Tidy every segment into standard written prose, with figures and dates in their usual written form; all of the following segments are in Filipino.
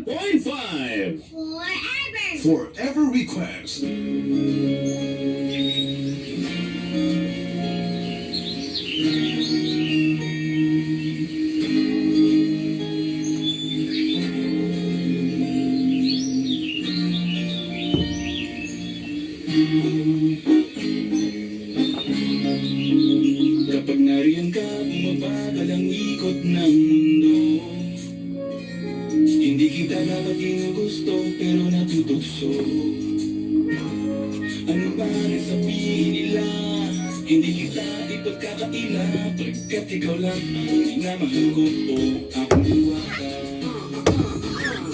99.5. Forever! Forever Request. Kapag nariyan ka, bumabagal ang ikot ng mundo. Hindi kita dapat ginugusto, pero natutokso. Ano ba ang sabihin nila? Hindi kita ipagkakaila, pagkat ikaw lang ang minamahal ko. Aking diwata,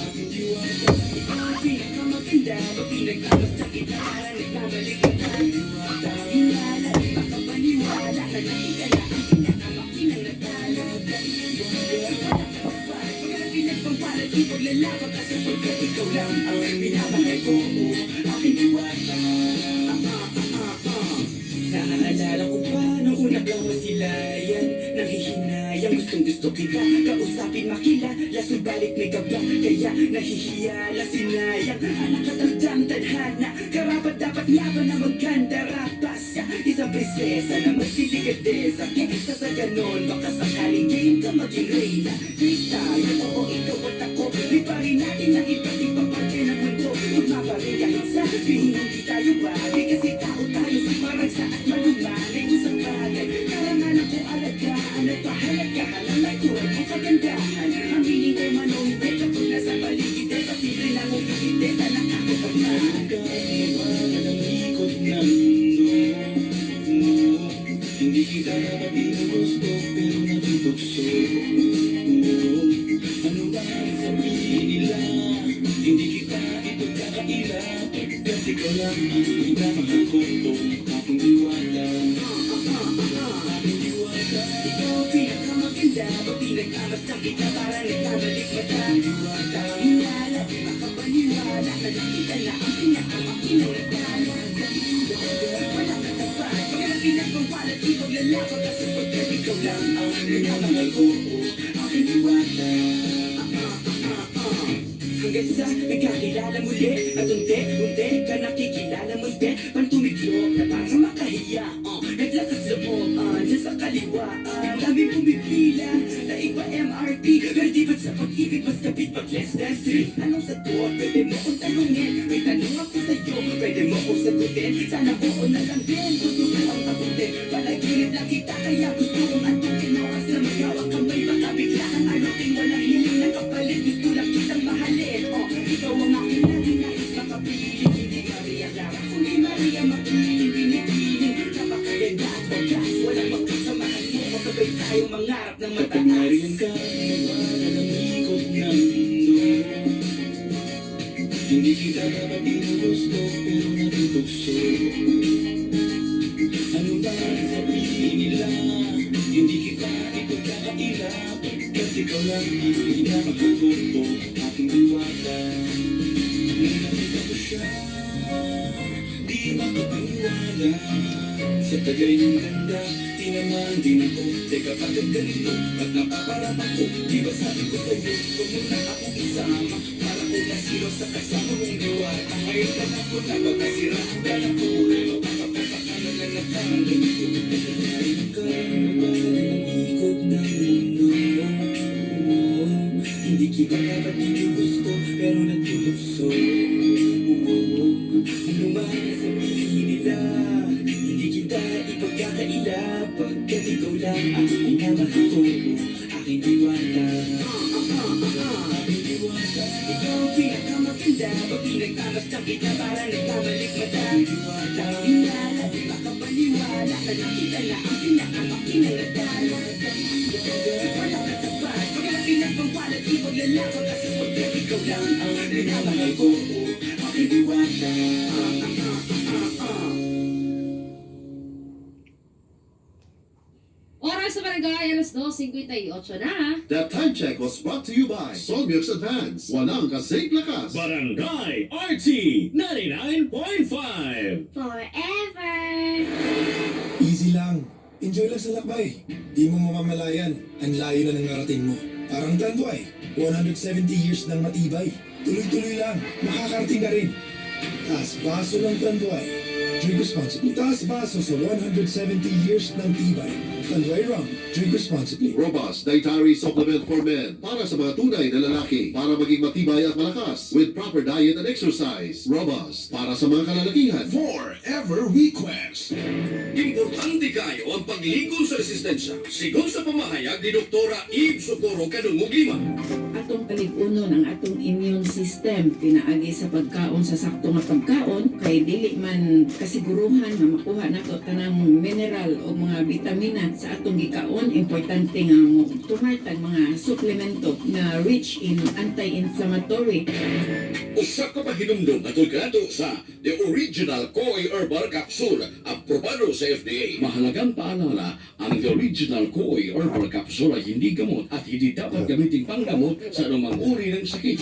aking diwata. Ikaw ang pinakamaganda, pag pinagtamas na kita, para nagkamali kita. Diwata, hinala, makapaniwala, nagkita na ang pinakamakinang natalo. Pinagpampalat, ipaglalaban ka sapagkat ikaw lang ang minamahal ko. Aking diwata. Naaalala ko pa nung una kang masilayan, nanghihinayang gustong gusto kita kausapin, makilala, subalit may kaba, kaya nahihiyala, sinayang anak at ang tadhana, karapat dapat nga ba na magkanda rapas ka, isang prinsesa na magsilikadesa, kesa sa ganon baka sakaling game ka maging reyna. Di tayo, oo, ikaw at ako, liparin natin ang iba't ibang parte ng mundo, tugma pa rin kahit sabihin hindi tayo bagay, kasi tao tayo sa parang sa at malumanay usang bagay, karangalan ko alagaan at pahalagahan ang natural mo kagandahan. Aminin ko man o hindi, kapag nasa paligid ay patibay lang o hindi, sana ako pagmahal. Kailangan ang ikot ng mundo, hindi kita dapat ginugusto, pero natutokso. Ano ba ang sabihin nila? Hindi kita ipagkakaila, pagkat ikaw lang ang minamahal ko. Aking diwata, aking diwata. Ikaw ang pinakamaganda, pag pinagtamas na kita, para nagkamalik mata. Diwata, hinala, makapaniwala, nagkita na ang pinakamakinang natalo. Wala ka tapat, pag ang pinagpampalat, ipaglalaban ka sapagkat ikaw lang ang minamahal ko. Aking diwata. Hanggang sa nagkakilala muli, at unti-unti ka nakikilala mo din, pantumiglo na parang makahiya. Naglakas loob, dyan sa kaliwaan, aming pumipila, na iba MRT, pero di ba't sa pag-ibig mas kapit pag less than 3? Anong sagot? Pwede mo kong tanungin, may tanong ako sa'yo, pwede mo kong sagutin, sana oo na lang din, gusto ko ang abutin, palaginip lang kita, kaya gusto kong antukin, oras na magkawang kamay, baka bigla kang alutin, walang hiling na kapalit, gusto lang kitang mahalin. Ikaw ang aking lagi nais makapiling, hindi Maria Clara, kundi Maria Makiling, pinipiling, napakaganda at wagas, walang magkasamahan mo, masabay tayong mangarap ng mataas. Kapag nariyan ka, mawalan ang ikot ng mundo, hindi kita dapat ginugusto, pero natutokso. Ano ba ang sabihin nila? Hindi kita ipagkakaila, pagkat ikaw lang ang minamahal ko. Aking diwata, nung nakita ko siya, di makapaniwala. Sa tagay ng ganda, tinamaan din ako. Teka, bakit ganito? Ba't napaparap ako? Di ba sabi ko sa'yo, huwag mo na akong isama, para ko nasiro sa kasama mong diwata. Ngayon ka na ko na pagkasira, kala ko ulo, makapapaka na lang natangin ko. Narinig ka, nabalan ang ikot ng mundo. Hindi kita dapat ginugusto, pero natutokso. Ano ba ang sabihin nila? Hindi kita ipagkakaila, pagkat ikaw lang ang minamahal ko. Aking diwata, aking diwata. Ikaw ang pinakamaganda, pag pinagtamas na kita, para nagkamalik mata. Diwata, hinala, di makapaniwala, nagkita na ang pinakamakinang natalo. Wala ka tapat, pag ang pinagpampalat, ipaglalaban ka sapagkat ikaw lang ang minamahal ko. Aking diwata. Oras sa barangay, alas 2:58 na. That time check was brought to you by Solmux Advance. Walang kasing lakas. Barangay RT 99.5. Forever! Easy lang. Enjoy lang sa lakbay. Di mo mamamalayan. Ang layo na ng narating mo. Parang Tanduay. 170 years ng matibay. Tuloy-tuloy lang. Makakarating ka rin. Taas baso ng Tanduay. Drink responsibly. Taas baso sa 170 years ng tibay. Tanduay Rum. Drink responsibly. Robust Dietary Supplement for Men para sa mga tunay na lalaki para maging matibay at malakas with proper diet and exercise. Robust para sa mga kalalakihan. Forever Request. Importante kayo ang pagligon sa resistensya. Sigon sa pamahayag ni Doktora Eve Socorro Kanungog Lima. Atong kaligunon ang atong immune system pinaagi sa pagkaon sa sakto nga pagkaon kay dili man kasiguruhan nga makuha nato tanang mineral o mga vitamina sa atong gikaon. Importante nga mo tumatag mga suplemento na rich in anti-inflammatory. Usa ka pa hinumdum at ulgato sa The Original Koi Herbal Capsule, aprobado sa FDA. Mahalagang paalala, ang The Original Koi Herbal Capsule ay hindi gamot at hindi dapat gamitin panggamot sa anumang uri ng sakit.